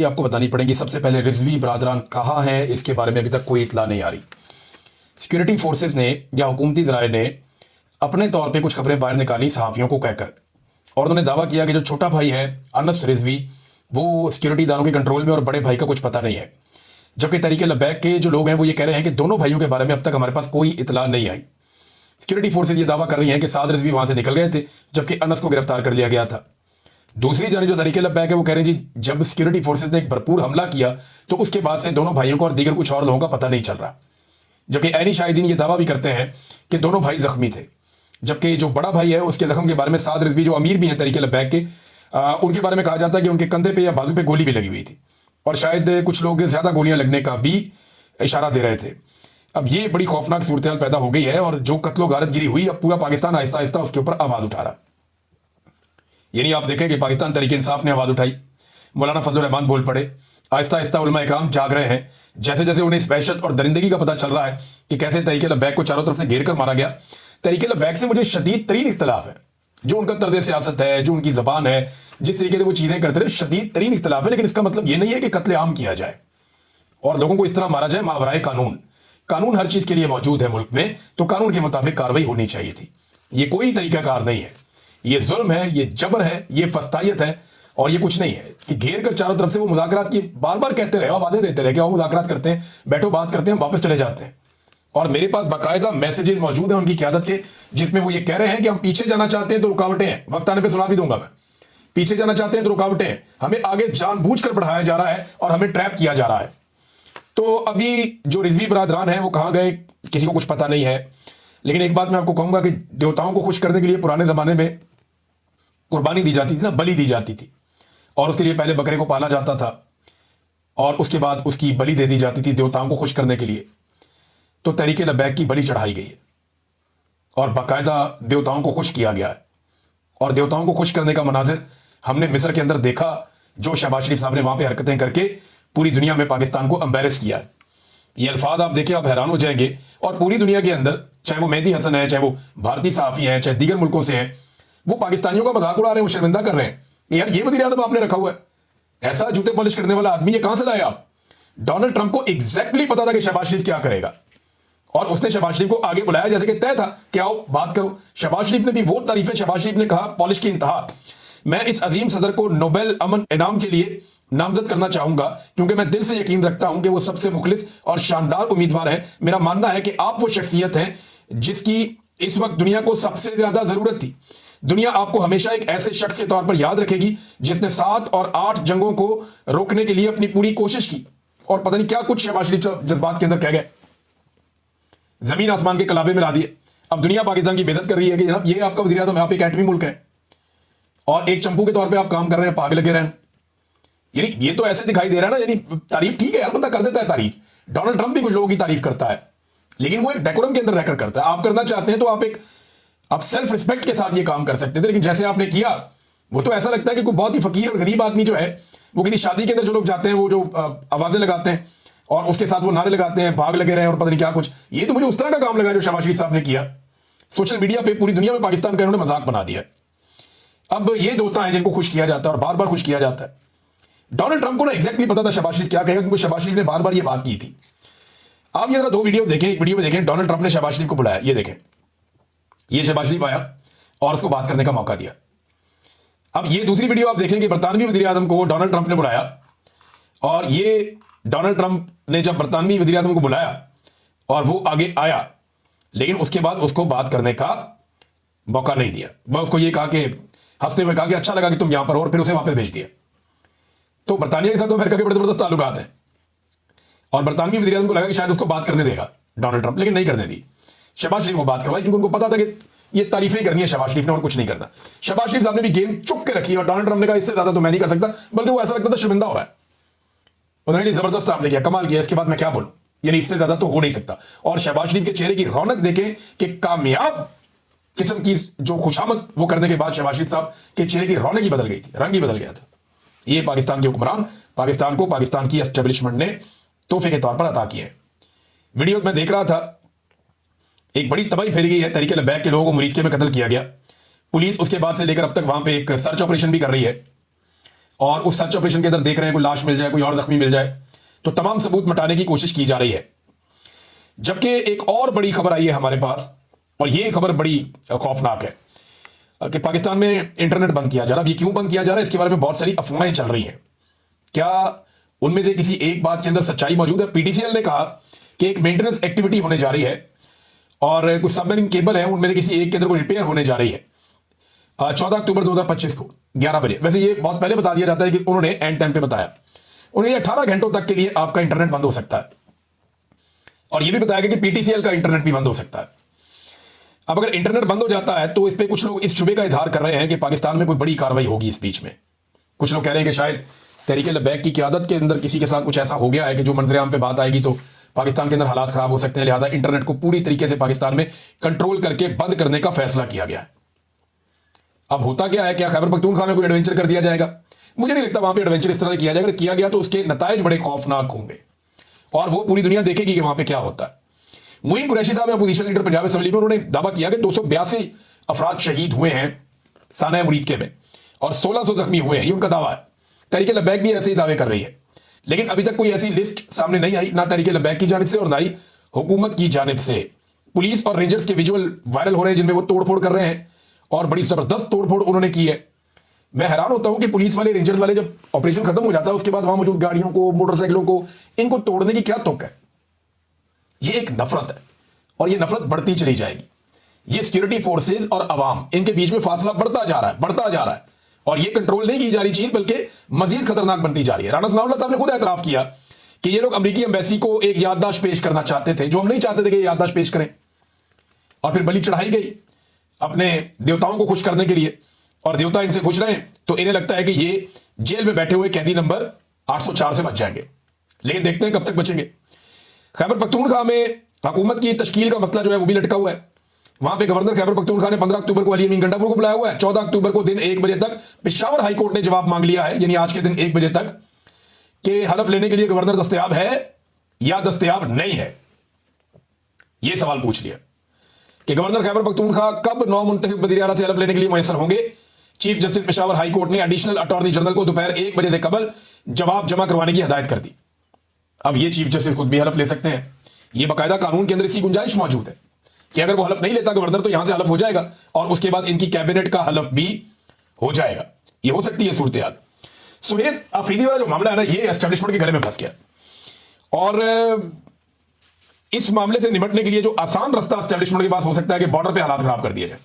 ये आपको बतानी पड़ेगी। सबसे पहले रिजवी बरादरान कहाँ हैं, इसके बारे में अभी तक कोई इतला नहीं आ रही। सिक्योरिटी फोर्सेस ने या हुकूमती ज़राए ने अपने तौर पे कुछ खबरें बाहर निकाली सहाफ़ियों को कहकर, और उन्होंने दावा किया कि जो छोटा भाई है अनस रिजवी वो सिक्योरिटी इदारों के कंट्रोल में और बड़े भाई का कुछ पता नहीं है। जबकि तहरीक लब्बैक के जो लोग हैं वो ये कह रहे हैं कि दोनों भाइयों के बारे में अब तक हमारे पास कोई इतला नहीं आई। सिक्योरिटी फोर्सेज ये दावा कर रही हैं कि साद रिजवी वहां से निकल गए थे जबकि अनस को गिरफ्तार कर लिया गया था। दूसरी जानी जो तहरीक लब्बैक है वो कह रहे हैं जी जब सिक्योरिटी फोर्सेज ने एक भरपूर हमला किया तो उसके बाद से दोनों भाइयों को और दीगर कुछ और लोगों का पता नहीं चल रहा। जबकि ऐनी शाहिदीन ये दावा भी करते हैं कि दोनों भाई जख्मी थे, जबकि जो बड़ा भाई है उसके जख्म के बारे में साद रिजवी जो अमीर भी हैं तहरीक लब्बैक के, उनके बारे में कहा जाता है कि उनके कंधे पे या बाजू पे गोली भी लगी हुई थी और शायद कुछ लोग ज्यादा गोलियां लगने का भी इशारा दे रहे थे। अब ये बड़ी खौफनाक सूरत पैदा हो गई है और जो कत्लो गारतगिरी हुई अब पूरा पाकिस्तान आहिस्ता आहिस्ता उसके ऊपर आवाज उठा रहा। यानी आप देखें कि पाकिस्तान तहरीक इंसाफ ने आवाज उठाई, मौलाना फजल रहमान बोल पड़े, आहिस्ता आहिस्ता उलमा इकराम जाग रहे हैं। जैसे जैसे उन्हें इस वहशत और दरिंदगी का पता चल रहा है कि कैसे तहरीक लब्बैक को चारों तरफ से घेर कर मारा गया। तहरीक लब्बैक से मुझे शदीद तरीन इख्तलाफ है, जो उनका तर्ज सियासत है, जो उनकी जबान है, जिस तरीके से वो चीजें करते रहे, शदीद तरीन इख्तलाफ है। लेकिन इसका मतलब ये नहीं है कि कत्ले आम किया जाए और लोगों को इस तरह मारा जाए मावराए कानून। कानून हर चीज के लिए मौजूद है मुल्क में, तो कानून के मुताबिक कार्रवाई होनी चाहिए थी। ये कोई तरीकाकार नहीं है, ये जुल्म है, ये जबर है, ये फस्तायत है और ये कुछ नहीं है कि घेर कर चारों तरफ से वो मुज़ाकरात की बार बार कहते रहे और वादे देते रहे कि वो मुज़ाकरात करते हैं, बैठो बात करते हैं, वापस चले जाते हैं। और मेरे पास बाकायदा मैसेजेस मौजूद हैं उनकी क़यादत के, जिसमें वो ये कह रहे हैं कि हम पीछे जाना चाहते हैं तो रुकावटें हैं। वक्त आने पर सुना भी दूंगा मैं। पीछे जाना चाहते हैं तो रुकावटें हैं, हमें आगे जानबूझकर बढ़ाया जा रहा है और हमें ट्रैप किया जा रहा है। तो अभी जो रिजवी बरादरान है वो कहाँ गए किसी को कुछ पता नहीं है। लेकिन एक बात मैं आपको कहूंगा कि देवताओं को खुश करने के लिए पुराने जमाने में कुर्बानी दी जाती थी ना, बलि दी जाती थी, और उसके लिए पहले बकरे को पाला जाता था और उसके बाद उसकी बलि दे दी जाती थी देवताओं को खुश करने के लिए। तो तहरीक लब्बैक की बलि चढ़ाई गई है और बाकायदा देवताओं को खुश किया गया है। और देवताओं को खुश करने का मनाजिर हमने मिस्र के अंदर देखा, जो शहबाज शरीफ साहब ने वहां पे हरकतें करके पूरी दुनिया में पाकिस्तान को एम्बेरस किया है। ये अल्फाज आप देखें आप हैरान हो जाएंगे। और पूरी दुनिया के अंदर चाहे वो मेहदी हसन है, चाहे वो भारतीय सहाफ़ी हैं, चाहे दीगर मुल्कों से हैं, वो पाकिस्तानियों का मजाक उड़ा रहे हैं, वो शर्मिंदा कर रहे हैं। यार ये वज़ीर आज़म आपने रखा हुआ है, ऐसा जूते पॉलिश करने वाला आदमी, ये कहां से लाए आप? डोनाल्ड ट्रंप को एग्जैक्टली पता था कि शहबाज शरीफ क्या करेगा और उसने शहबाज शरीफ को आगे बुलाया जैसे कि तय था कि आओ बात करो। शहबाज शरीफ ने भी वो तारीफें, शहबाज शरीफ ने कहा पॉलिश की इंतहा। मैं इस अजीम सदर को नोबेल अमन इनाम के लिए नामजद करना चाहूंगा क्योंकि मैं दिल से यकीन रखता हूं कि वो सबसे मुखलिस और शानदार उम्मीदवार है। मेरा मानना है कि आप वो शख्सियत हैं जिसकी इस वक्त दुनिया को सबसे ज्यादा जरूरत थी। दुनिया आपको हमेशा एक ऐसे शख्स के तौर पर याद रखेगी जिसने 7 और 8 जंगों को रोकने के लिए अपनी पूरी कोशिश की और पता नहीं क्या कुछ शहबाज शरीफ जज्बात के अंदर कह गए, जमीन आसमान के कलाबे में ला दिए। अब दुनिया पाकिस्तान की बेइज्जत कर रही है कि जनाब ये आपका वज़ीर आज़म, आप एक एटमी मुल्क है और एक चंपू के तौर पे आप काम कर रहे हैं, पाग लगे रहे हैं। यानी ये तो ऐसे दिखाई दे रहा है ना, यानी तारीफ ठीक है यार, बंदा कर देता है तारीफ। डोनाल्ड ट्रंप भी कुछ लोगों की तारीफ करता है, लेकिन वो एक डेकोरम के अंदर रहकर करता है। आप करना चाहते हैं तो आप सेल्फ रिस्पेक्ट के साथ ये काम कर सकते थे, लेकिन जैसे आपने किया वो तो ऐसा लगता है कि कोई बहुत ही फकीर और गरीब आदमी जो है वो किसी शादी के अंदर जो लोग जाते हैं वो जो आवाजें लगाते हैं और उसके साथ वो नारे लगाते हैं, भाग लगे रहे हैं और पता नहीं क्या कुछ। ये तो मुझे उस तरह का काम लगा जो शहबाज शरीफ साहब ने किया। सोशल मीडिया पे पूरी दुनिया में पाकिस्तान का इन्होंने मजाक बना दिया। अब ये देवता हैं जिनको खुश किया जाता है और बार बार खुश किया जाता है। डोनाल्ड ट्रंप को ना एग्जैक्टली पता था शहबाज शरीफ क्या कहेगा, क्योंकि शहबाज शरीफ ने बार बार ये बात की थी। आप ये जरा 2 वीडियो देखें। एक वीडियो में देखें डोनाल्ड ट्रंप ने शहबाज शरीफ को बुलाया, ये देखें, ये शहबाज शरीफ आया और उसको बात करने का मौका दिया। अब ये दूसरी वीडियो आप देखें कि बरतानवी वज़ीर आज़म को डोनाल्ड ट्रंप ने बुलाया और ये डोनाल्ड ट्रंप ने जब बरतानवी वज़ीर आज़म को बुलाया और वो आगे आया, लेकिन उसके बाद उसको बात करने का मौका नहीं दिया। बस उसको ये कहा कि हंसते हुए कहा कि अच्छा लगा कि तुम यहां पर हो, और फिर उसे वापस भेज दिया। तो बरतानिया के साथ तो अमेरिका के बड़े जबरदस्त ताल्लुकात हैं और बरतानवी वज़ीर आज़म को लगा कि शायद उसको बात करने देगा डोनाल्ड ट्रंप, लेकिन नहीं करने दी। शहबाज शरीफ को बात करवाई क्योंकि उनको पता था कि ये तारीफें करनी है शहबाज शरीफ ने और कुछ नहीं करना। शहबाज शरीफ साहब ने भी गेम चुप के रखी और डोनाल्ड ट्रंप ने कहा इससे ज्यादा तो मैं नहीं कर सकता, बल्कि वो ऐसा लगता था शर्मिंदा हो रहा है। उन्होंने जबरदस्त आपने किया, कमाल किया, इसके बाद मैं क्या बोलूं, यानी इससे ज्यादा तो हो नहीं सकता। और शहबाज शरीफ के चेहरे की रौनक देखें कि कामयाब किस्म की जो खुशामद वो करने के बाद शहबाज शरीफ साहब के चेहरे की रौनक ही बदल गई थी, रंग ही बदल गया था। ये पाकिस्तान के हुक्मरान पाकिस्तान को पाकिस्तान की एस्टेब्लिशमेंट ने तोहफे के तौर पर अता किए। वीडियो में देख रहा था, एक बड़ी तबाही फैल गई है, तहरीक लब्बैक के लोगों को मुरीदके में कत्ल किया गया। पुलिस उसके बाद से लेकर अब तक वहां पे एक सर्च ऑपरेशन भी कर रही है और उस सर्च ऑपरेशन के अंदर देख रहे हैं कोई लाश मिल जाए, कोई और जख्मी मिल जाए, तो तमाम सबूत मिटाने की कोशिश की जा रही है। जबकि एक और बड़ी खबर आई है हमारे पास, और ये खबर बड़ी खौफनाक है कि पाकिस्तान में इंटरनेट बंद किया जा रहा है। अब ये क्यों बंद किया जा रहा है, इसके बारे में बहुत सारी अफवाहें चल रही हैं। क्या उनमें से किसी एक बात के अंदर सच्चाई मौजूद है? पीटीसीएल ने कहा कि एक मेंटेनेंस एक्टिविटी होने जा रही है और कुछ सबमरीन केबल है, उनमें से किसी एक के अंदर कोई रिपेयर होने जा रही है 14 अक्टूबर 2025 को 11 बजे। वैसे ये बहुत पहले बता दिया जाता है कि उन्होंने एंड टाइम पे बताया, उन्हें 18 घंटों तक के लिए आपका इंटरनेट बंद हो सकता है, और यह भी बताया गया कि पीटीसीएल का इंटरनेट भी बंद हो सकता है। अब अगर इंटरनेट बंद हो जाता है तो इस पे कुछ लोग इस शुबे का इजहार कर रहे हैं कि पाकिस्तान में कोई बड़ी कार्रवाई होगी इस बीच में। कुछ लोग कह रहे हैं कि शायद तहरीके लब्बैक की क़यादत के अंदर किसी के साथ कुछ ऐसा हो गया है कि जो मंजरेआम पे बात आएगी तो पाकिस्तान के अंदर हालात खराब हो सकते हैं, लिहाजा इंटरनेट को पूरी तरीके से पाकिस्तान में कंट्रोल करके बंद करने का फैसला किया गया है। अब होता क्या है, क्या खैबर पख्तूनख्वा में कोई एडवेंचर कर दिया जाएगा? मुझे नहीं लगता वहां पे एडवेंचर इस तरह से किया जाएगा। अगर किया गया तो उसके नताइज बड़े खौफनाक होंगे और वो पूरी दुनिया देखेगी कि वहां पे क्या होता है। मोइन कुरैशी साहब अपोजिशन लीडर पंजाब असेंबली में, उन्होंने दावा किया कि 282 अफराद शहीद हुए हैं साना मुरीद में और 1600 जख्मी हुए हैं, ये उनका दावा है। तहरीके लब्बैक भी ऐसे ही दावे कर रही है, लेकिन अभी तक कोई ऐसी लिस्ट सामने नहीं आई, ना तहरीके लब्बैक की जानिब से और ना ही हुकूमत की जानिब से। पुलिस और रेंजर्स के विजुअल वायरल हो रहे हैं जिनमें वो तोड़फोड़ कर रहे हैं और बड़ी जबरदस्त तोड़फोड़ उन्होंने की है। मैं हैरान होता हूं कि पुलिस वाले, रेंजर्स वाले जब ऑपरेशन खत्म हो जाता है उसके बाद वहां मौजूद गाड़ियों को, मोटरसाइकिलों को, इनको तोड़ने की क्या तुक है? ये एक नफरत है और ये नफरत बढ़ती चली जाएगी। ये सिक्योरिटी फोर्सेज और अवाम, इनके बीच में फासला बढ़ता जा रहा है, बढ़ता जा रहा है, और ये कंट्रोल नहीं की जा रही चीज बल्कि मजीद खतरनाक बनती जा रही है। राणा सनाउल्लाह साहब ने खुद एतराफ किया कि ये लोग अमेरिकी एम्बेसी को एक याददाश्त पेश करना चाहते थे, जो हम नहीं चाहते थे कि याददाश्त पेश करें, और फिर बलि चढ़ाई गई अपने देवताओं को खुश करने के लिए, और देवता इनसे खुश रहे तो इन्हें लगता है कि ये जेल में बैठे हुए कैदी नंबर 804 से बच जाएंगे। लेकिन देखते हैं कब तक बचेंगे। खैबर पख्तूनख्वा में हुकूमत की तश्कील का मसला जो है वो भी लटका हुआ है। वहां पे गवर्नर खैबर पख्तूनख्वा ने 15 अक्टूबर को अली अमीन गंडापुर को बुलाया हुआ है। 14 अक्टूबर को दिन 1 बजे तक पेशावर हाई कोर्ट ने जवाब मांग लिया है, यानी आज के दिन 1 बजे तक, कि हलफ लेने के लिए गवर्नर दस्तयाब है या दस्तयाब नहीं है। यह सवाल पूछ लिया कि गवर्नर खैबर पख्तूनख्वा कब नौ मुंतखब वज़ीर आला से हलफ लेने के लिए मुयस्सर होंगे। Chief justice Peshawar high court ने एडिशनल अटॉर्नी जनरल को दोपहर 1 बजे से कबल जवाब जमा करवाने की हिदायत कर दी। अब ये चीफ जस्टिस खुद भी हलफ ले सकते हैं, ये बाकायदा कानून के अंदर इसकी गुंजाइश मौजूद है कि अगर वो हलफ नहीं लेता गवर्नर तो यहां से हलफ हो जाएगा और उसके बाद इनकी कैबिनेट का हलफ भी हो जाएगा। ये हो सकती है सूरत हाल। सुहेद अफरीदी वाला जो मामला है ना, ये एस्टेब्लिशमेंट के गले में फंस गया, और इस मामले से निपटने के लिए जो आसान रास्ता एस्टेब्लिशमेंट के पास हो सकता है कि बॉर्डर पे हालात खराब कर दिए जाए,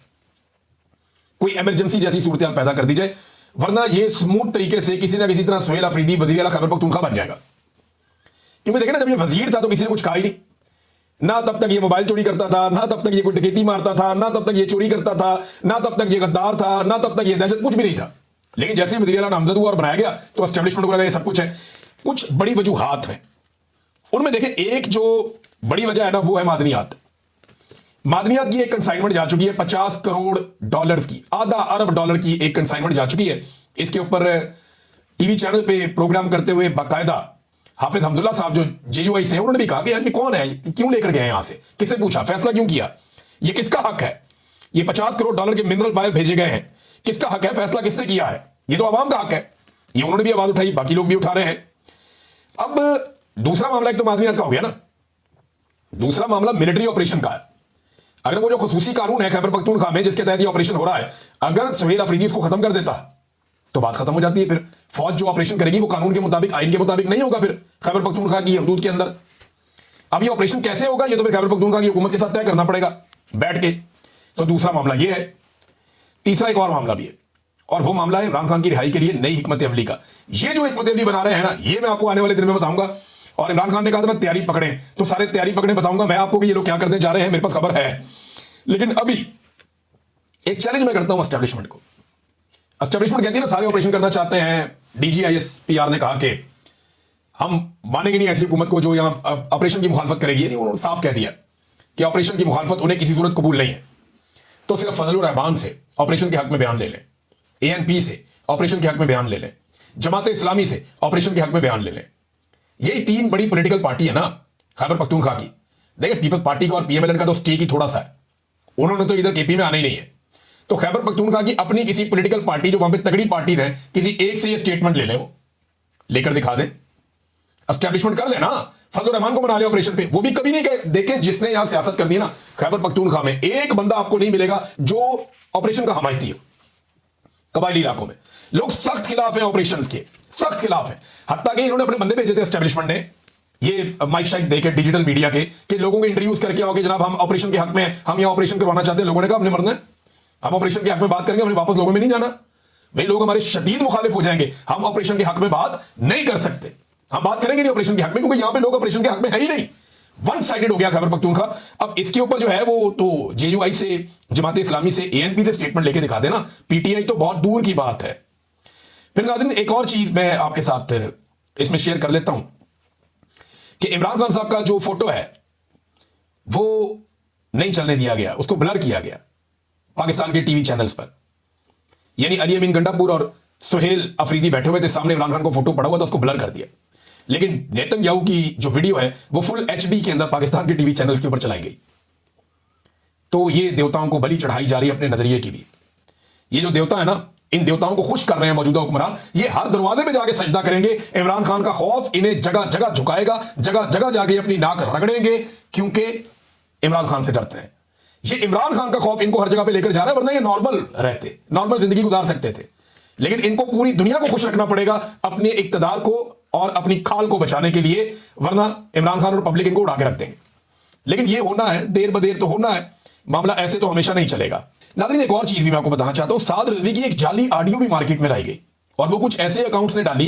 कोई इमरजेंसी जैसी सूरत हाल पैदा कर दी जाए, वरना ये स्मूथ तरीके से किसी ना किसी तरह सुहेल अफरीदी वज़ीर आला खैबर पख्तूनख्वा बन जाएगा। क्योंकि देखें ना, जब ये वजीर था तो किसी ने कुछ कहा ही नहीं, ना तब तक ये मोबाइल चोरी करता था, ना तब तक ये कोई डकैती मारता था, ना तब तक ये चोरी करता था, ना तब तक ये गद्दार था, ना तब तक ये दहशत, कुछ भी नहीं था। लेकिन जैसे ही वज़ीर आला नामजद हुआ और बनाया गया तो एस्टेब्लिशमेंट को लगा ये सब कुछ है। कुछ बड़ी वजूहात हैं, उनमें देखें एक जो बड़ी वजह है ना वो है मादनियात। मादनियात की एक कंसाइनमेंट जा चुकी है 50 करोड़ डॉलर्स की, आधा अरब डॉलर की एक कंसाइनमेंट जा चुकी है। इसके ऊपर टीवी चैनल पे प्रोग्राम करते हुए बाकायदा हाफिज हमदुल्ला साहब जो जेयूआई से हैं, उन्होंने भी कहा कि यार ये कौन है, क्यों लेकर गए यहां से, किससे पूछा, फैसला क्यों किया, ये किसका हक है, ये 50 करोड़ डॉलर के मिनरल बायर भेजे गए हैं, किसका हक है, फैसला किसने किया है, ये तो आवाम का हक है। ये उन्होंने भी आवाज उठाई, बाकी लोग भी उठा रहे हैं। अब दूसरा मामला एक तो मादनियात का हो गया ना, दूसरा मामला मिलिट्री ऑपरेशन का है। अगर वो जो खुसूसी कानून है खैबर पख्तूनख्वा में जिसके तहत ये ऑपरेशन हो रहा है, अगर सुहेल अफरीदी को खत्म कर देता तो बात खत्म हो जाती है। फिर फौज जो ऑपरेशन करेगी वो कानून के मुताबिक, आइन के मुताबिक नहीं होगा फिर खैबर पख्तूनख्वा की हदूद के अंदर। अब ये ऑपरेशन कैसे होगा, ये तो फिर खैबर पख्तूनख्वा की हुकूमत के साथ तय करना पड़ेगा बैठ के। तो दूसरा मामला ये है। तीसरा एक और मामला भी है, और वो मामला है इमरान खान की रिहाई के लिए नई हिकमत अमली का। ये जो हिकमत अमली बना रहे हैं ना, ये मैं आपको आने वाले दिन में बताऊंगा। और इमरान खान ने कहा था मैं तैयारी पकड़े, तो सारे तैयारी पकड़े बताऊंगा मैं आपको कि ये लोग क्या करने जा रहे हैं, मेरे पास खबर है। लेकिन अभी एक चैलेंज मैं करता हूं एस्टेब्लिशमेंट को। एस्टेब्लिशमेंट कहती है ना सारे ऑपरेशन करना चाहते हैं। DGISPR ने कहा कि हम मानेंगे नहीं ऐसी हुकूमत को जो यहां ऑपरेशन की मुखालफत करेगी। उन्होंने साफ कह दिया कि ऑपरेशन की मुखालफत उन्हें किसी सूरत कबूल नहीं है। तो सिर्फ फजलुर रहमान से ऑपरेशन के हक में बयान ले लें, ANP से ऑपरेशन के हक में बयान ले लें, जमात इस्लामी से ऑपरेशन के हक में बयान ले लें। यही तीन बड़ी पॉलिटिकल पार्टी है ना खैबर पख्तूनख्वा की। देखिए पीपल्स पार्टी का और PMLN का तो स्टेक ही थोड़ा सा है, उन्होंने तो इधर KP में आना ही नहीं है। तो खैबर पख्तूनख्वा की अपनी किसी पॉलिटिकल पार्टी जो वहां पे तगड़ी पार्टी है, किसी एक से ये स्टेटमेंट ले ले, वो लेकर दिखा दे, एस्टैब्लिशमेंट कर लेना, फजल रहमान को बना ले ऑपरेशन पे। वो भी कभी नहीं कहे। देखें, जिसने यहां सियासत करनी है ना, खैबर पख्तूनख्वा में एक बंदा आपको नहीं मिलेगा जो ऑपरेशन का हमायती हो। कबायली इलाकों में लोग सख्त खिलाफ हैं ऑपरेशन के, सख्त खिलाफ हैं। हत्ता कि इन्होंने अपने बंदे भेजे थे एस्टैब्लिशमेंट ने, ये माइक शाइक देके डिजिटल मीडिया के, कि लोगों को इंटरव्यूज करके आओगे, जनाब हम ऑपरेशन के हक में हैं, हम यहां ऑपरेशन करवाना चाहते हैं। लोगों ने कहा हमने मरना है, हम ऑपरेशन के हक में बात करेंगे, हमने वापस लोगों में नहीं जाना भाई, लोग हमारे शदीद मुखालिफ हो जाएंगे, हम ऑपरेशन के हक में बात नहीं कर सकते, हम बात करेंगे नहीं ऑपरेशन के हक में, क्योंकि यहां पे लोग ऑपरेशन के हक में है ही नहीं। वन साइडेड हो गया खैबर पख्तूनख्वा। अब इसके ऊपर जो है वो तो जेयूआई से, जमात इस्लामी से, एएनपी से स्टेटमेंट लेके दिखा देना, पीटीआई तो बहुत दूर की बात है। फिर नाज़रीन एक और चीज मैं आपके साथ इसमें शेयर कर लेता हूं कि इमरान खान साहब का जो फोटो है वो नहीं चलने दिया गया, उसको ब्लर किया गया पाकिस्तान के टीवी चैनल्स पर। यानी अली अमीन गंडापुर और सुहेल अफरीदी बैठे हुए थे सामने, इमरान खान को फोटो पड़ा हुआ था, उसको ब्लर कर दिया। लेकिन नेतन्याहू की जो वीडियो है वो फुल एचडी के अंदर पाकिस्तान के टीवी चैनल्स के ऊपर चलाई गई। तो ये देवताओं को बलि चढ़ाई जा रही है अपने नजरिए की भी। ये जो देवता है ना, इन देवताओं को खुश कर रहे हैं मौजूदा हुक्मरान, ये हर दरवाजे पे जाके सजदा करेंगे। इमरान खान का खौफ इन्हें जगह जगह झुकाएगा, जगह जगह जाके अपनी नाक रगड़ेंगे, क्योंकि इमरान खान से डरते हैं। ये इमरान खान का खौफ इनको हर जगह पे लेकर जा रहा है, वरना ये नॉर्मल रहते, नॉर्मल जिंदगी गुजार सकते थे। लेकिन इनको पूरी दुनिया को खुश रखना पड़ेगा अपने इक्तदार को और अपनी खाल को बचाने के लिए, वरना इमरान खान और पब्लिक इनको उड़ा के रख देंगे। लेकिन ये होना है, देर बदेर तो होना है, मामला ऐसे तो हमेशा नहीं चलेगा। नाज़रीन एक और चीज भी मैं आपको बताना चाहता हूं, साद रिजवी की एक जाली ऑडियो भी मार्केट में लाई गई, और वो कुछ ऐसे अकाउंट्स ने डाली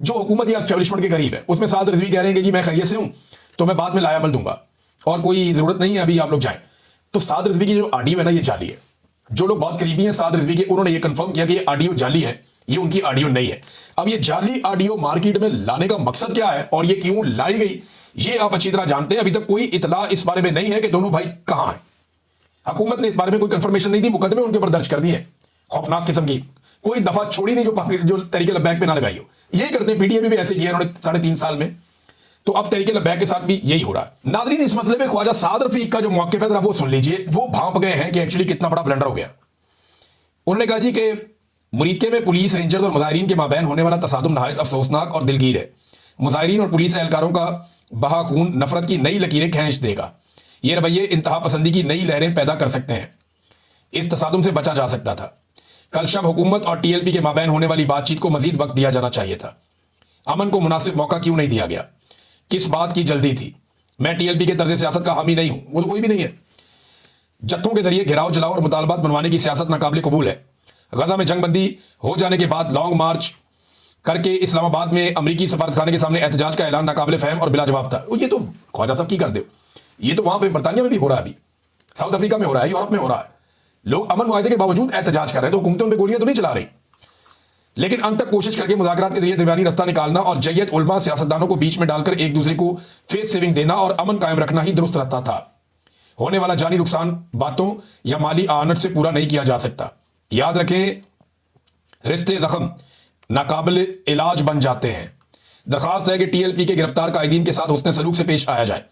जो हुकूमत या एस्टैब्लिशमेंट के करीब है। उसमें साद रिजवी कह रहे हैं कि जी मैं खैरियत से हूं, तो मैं बाद में लायामल दूंगा और कोई जरूरत नहीं है अभी आप लोग जाएं। तो साद रिजवी की जो ऑडियो है ना, ये जाली है। जो लोग बहुत करीबी हैं साद रिजवी के, उन्होंने ये कंफर्म किया कि ये ऑडियो जाली है, ये उनकी ऑडियो नहीं है। अब ये जाली ऑडियो मार्केट में लाने का मकसद क्या है और ये क्यों लाई गई, ये आप अच्छी तरह जानते हैं। अभी तक कोई इतला इस बारे में नहीं है कि दोनों भाई कहां हैं। हुकूमत ने इस बारे में कोई कंफर्मेशन नहीं दी, मुकदमे उनके ऊपर दर्ज कर दिए खौफनाक किस्म की, कोई दफा छोड़ी नहीं जो तरीके लब्बैक पे ना लगाई हो। यही करते हैं, पीडीए भी ऐसे किया इन्होंने 3.5 साल में, तो अब तरीके लब्बैक के साथ भी यही हो रहा है। नाज़रीन इस मसले में ख्वाजा साद रफीक का जो मौक़िफ़ है वो सुन लीजिए। वो भांप गए हैं कि एक्चुअली कितना बड़ा ब्लंडर हो गया। उन्होंने कहा जी कि मुरीदके में पुलिस रेंजर्स और मुजाहिरीन के माबैन होने वाला तसादुम नहायत अफसोसनाक और दिलगीर है। मुजाहिरीन और पुलिस एहलकारों का बहा खून नफरत की नई लकीरें खींच देगा। ये रवैये इंतहा पसंदी की नई लहरें पैदा कर सकते हैं। इस तसादुम से बचा जा सकता था। कल शब हुकूमत और टीएलपी के माबैन होने वाली बातचीत को मजीद वक्त दिया जाना चाहिए था। अमन को मुनासिब मौका क्यों नहीं दिया गया? किस बात की जल्दी थी? मैं टीएलपी के तर्ज सियासत का हामी नहीं हूं, वो तो कोई भी नहीं है। जत्थों के जरिए घेराव जलाओ और मुतालबात बनवाने की सियासत नाकाबिल कबूल है। गजा में जंगबंदी हो जाने के बाद लॉन्ग मार्च करके इस्लामाबाद में अमरीकी सफारतखाने के सामने एहतजाज का ऐलान नाकाबिल फहम और बिला जवाब था। ये तो ख्वाजा साहब की कर दो, ये तो वहां पे बरतानिया में भी हो रहा है, अभी साउथ अफ्रीका में हो रहा है, यूरोप में हो रहा है। लोग अमन मुआहदे के बावजूद एहतजाज कर रहे हैं, तो हुकूमतें उन पर गोलियां तो नहीं चला रही, लेकिन अंत तक कोशिश करके मुज़ाकरात के जरिए दरमियानी रास्ता निकालना और जय्यत उलमा सियासतदानों को बीच में डालकर एक दूसरे को फेस सेविंग देना और अमन कायम रखना ही दुरुस्त रहता था। होने वाला जानी नुकसान बातों या माली आनत से पूरा नहीं किया जा सकता। याद रखें, रिश्ते जख्म नाकाबिल इलाज बन जाते हैं। दरखास्त है कि टीएलपी के गिरफ्तार कायदीन के साथ हुस्न सलूक से पेश आया जाए।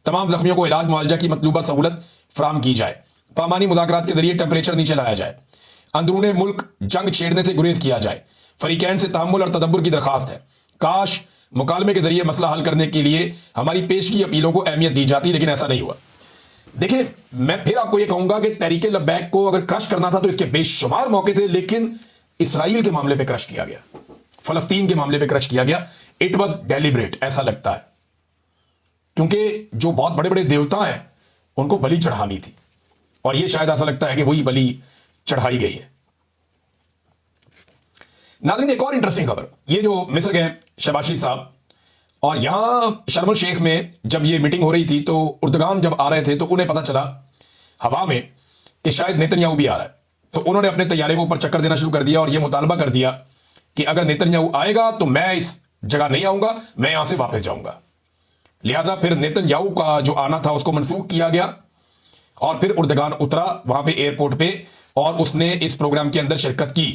तमाम जख्मियों को इलाज मुआवजा की मतलूबा सहूलत फराम की जाए। पामानी मुज़ाकरात के जरिए टेम्परेचर नीचे लाया जाए। अंदरूने मुल्क जंग छेड़ने से गुरेज किया जाए। फरीकैन से तहम्मुल और तदब्बुर की दरखास्त है। काश मुकालमे के जरिए मसला हल करने के लिए हमारी पेश की अपीलों को अहमियत दी जाती, लेकिन ऐसा नहीं हुआ। देखिए, मैं फिर आपको यह कहूंगा कि तहरीके लब्बैक को अगर क्रश करना था तो इसके बेशुमार मौके थे, लेकिन इसराइल के मामले पे क्रश किया गया, फलस्तीन के मामले पे क्रश किया गया। इट वॉज डेलिब्रेट, ऐसा लगता है, क्योंकि जो बहुत बड़े बड़े देवता हैं उनको बलि चढ़ानी थी, और यह शायद ऐसा लगता है कि वही बलि चढ़ाई गई है। नाज़रीन एक और इंटरेस्टिंग खबर, ये जो मिस्र गए शहबाज शरीफ साहब, और यहां शर्म शेख में जब ये मीटिंग हो रही थी तो उर्दगान जब आ रहे थे तो उन्हें पता चला हवा में कि शायद नेतन्याहू भी आ रहा है। तो उन्होंने अपने तैयारे को ऊपर चक्कर देना शुरू कर दिया और यह मुतालबा कर दिया कि अगर नेतन्याहू आएगा तो मैं इस जगह नहीं आऊंगा, मैं यहां से वापस जाऊंगा। लिहाजा फिर नेतन्याहू का जो आना था उसको मनसूख किया गया और फिर उर्दगान उतरा वहां पे एयरपोर्ट पे और उसने इस प्रोग्राम के अंदर शिरकत की।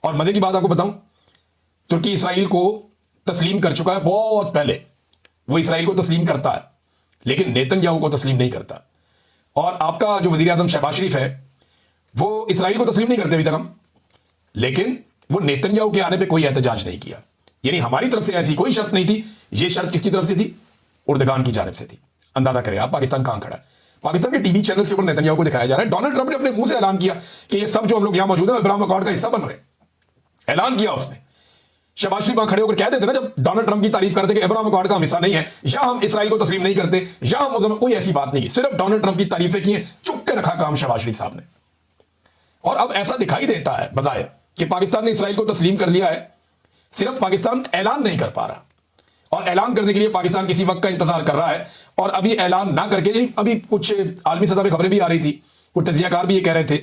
और मजे की बात आपको बताऊं, तुर्की इसराइल को तस्लीम कर चुका है बहुत पहले। वो इसराइल को तस्लीम करता है लेकिन नेतन्याहू को तस्लीम नहीं करता। और आपका जो वजीर आजम शहबाज शरीफ है वो इसराइल को तस्लीम नहीं करते अभी तक हम, लेकिन वो नेतन्याहू के आने पे कोई एहतजाज नहीं किया। यानी हमारी तरफ से ऐसी कोई शर्त नहीं थी। ये शर्त किसकी तरफ से थी? उर्दगान की जानिब से थी। अंदाजा करें आप पाकिस्तान कहां खड़ा है। पाकिस्तान के टीवी चैनल्स के ऊपर नेतन्याहू को दिखाया जा रहा है। डोनाल्ड ट्रंप ने अपने मुंह से ऐलान किया कि ये सब जो हम लोग यहां मौजूद है अब्राहम अकॉर्ड का हिस्सा बन रहे। ऐलान किया उसने। शहबाज शरीफ वहां खड़े होकर कह देते ना, जब डोनाल्ड ट्रंप की तारीफ करते कि अब्राहम अकॉर्ड का हम हिस्सा नहीं है, या हम इसराइल को तस्लीम नहीं करते, या हम कोई ऐसी बात नहीं की, सिर्फ डोनाल्ड ट्रंप की तारीफें की हैं, चुप के रखा काम शहबाज शरीफ साहब ने। और अब ऐसा दिखाई देता है बज़ाहिर कि पाकिस्तान ने इसराइल को तस्लीम कर लिया है, सिर्फ पाकिस्तान ऐलान नहीं कर पा रहा। और ऐलान करने के लिए पाकिस्तान किसी वक्त का इंतजार कर रहा है। और अभी ऐलान ना करके, अभी कुछ आलमी सतह पर खबरें भी आ रही थी, कुछ तजियाकार भी ये कह रहे थे,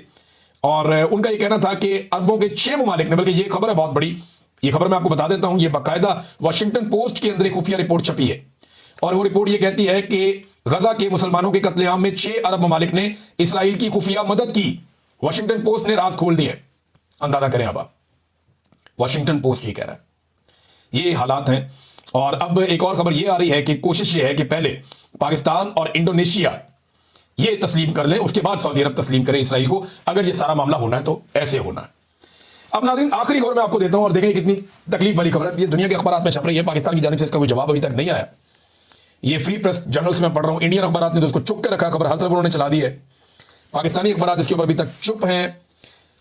और उनका ये कहना था कि अरबों के 6 ममालिक ने, बल्कि ये खबर है बहुत बड़ी, ये खबर मैं आपको बता देता हूं, ये बाकायदा वाशिंगटन पोस्ट के अंदर एक खुफिया रिपोर्ट छपी है। और वो रिपोर्ट ये कहती है कि गजा के मुसलमानों के कत्लेआम में 6 अरब ममालिक ने इसराइल की खुफिया मदद की। वाशिंगटन पोस्ट ने राज खोल दिए। अंदाजा करें अब आप, वाशिंगटन पोस्ट ये कह रहा है। ये हालात हैं। और अब एक और खबर ये आ रही है कि कोशिश ये है कि पहले पाकिस्तान और इंडोनेशिया ये तस्लीम कर ले, उसके बाद सऊदी अरब तस्लीम करे इसराइल को। अगर ये सारा मामला होना है तो ऐसे होना है। अब नाज़रीन, आखिरी खबर मैं आपको देता हूं, और देखें कितनी तकलीफ वाली खबर है। ये दुनिया के अखबार में छप रही है, पाकिस्तान की जानिब से इसका कोई जवाब अभी तक नहीं आया। ये फ्री प्रेस जर्नल्स में पढ़ रहा हूं, इंडियन अखबार ने तो उसको चुप के रखा, खबर हर तरफ उन्होंने चला दी है। पाकिस्तानी अखबार इसके ऊपर अभी तक चुप हैं।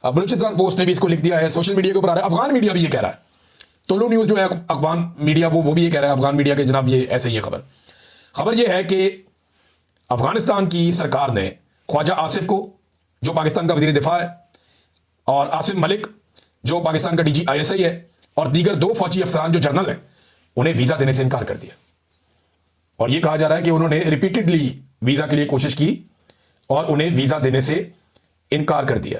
बलूचिस्तान पोस्ट ने भी इसको लिख दिया है, सोशल मीडिया के ऊपर आ रहा है। अफगान मीडिया भी ये कह रहा है, तुलू न्यूज जो है अफगान मीडिया, वो भी ये कह रहा है अफगान मीडिया के जनाब ये ऐसे ही है। खबर ये है कि अफगानिस्तान की सरकार ने ख्वाजा आसिफ को, जो पाकिस्तान का वजीर दिफा है, और आसिफ मलिक जो पाकिस्तान का डीजी ISI है, और दीगर 2 फौजी अफसरान जो जनरल हैं, उन्हें वीजा देने से इनकार कर दिया। और यह कहा जा रहा है कि उन्होंने रिपीटेडली वीजा के लिए कोशिश की और उन्हें वीजा देने से इनकार कर दिया।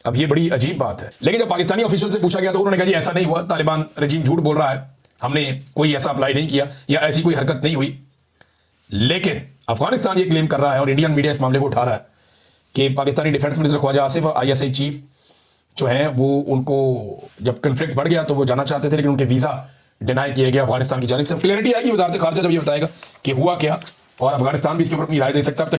अब ये बड़ी अजीब बात है। लेकिन जब पाकिस्तानी ऑफिशियल से पूछा गया तो उन्होंने कहा जी ऐसा नहीं हुआ, तालिबान रजीम झूठ बोल रहा है, हमने कोई ऐसा अप्लाई नहीं किया या ऐसी कोई हरकत नहीं हुई। लेकिन अफगानिस्तान ये क्लेम कर रहा है और इंडियन मीडिया इस मामले को उठा रहा है कि पाकिस्तानी डिफेंस मिनिस्टर ख्वाजा आसिफ और ISI चीफ जो है वो, उनको जब कन्फ्लिक्ट बढ़ गया तो वो जाना चाहते थे, लेकिन उनके वीजा डिनाई किए गए अफगानिस्तान की जानिब से। क्लैरिटी आएगी वजारत खारजा जब ये बताएगा कि हुआ क्या, और अफगानिस्तान भी इसके ऊपर अपनी राय दे सकता है।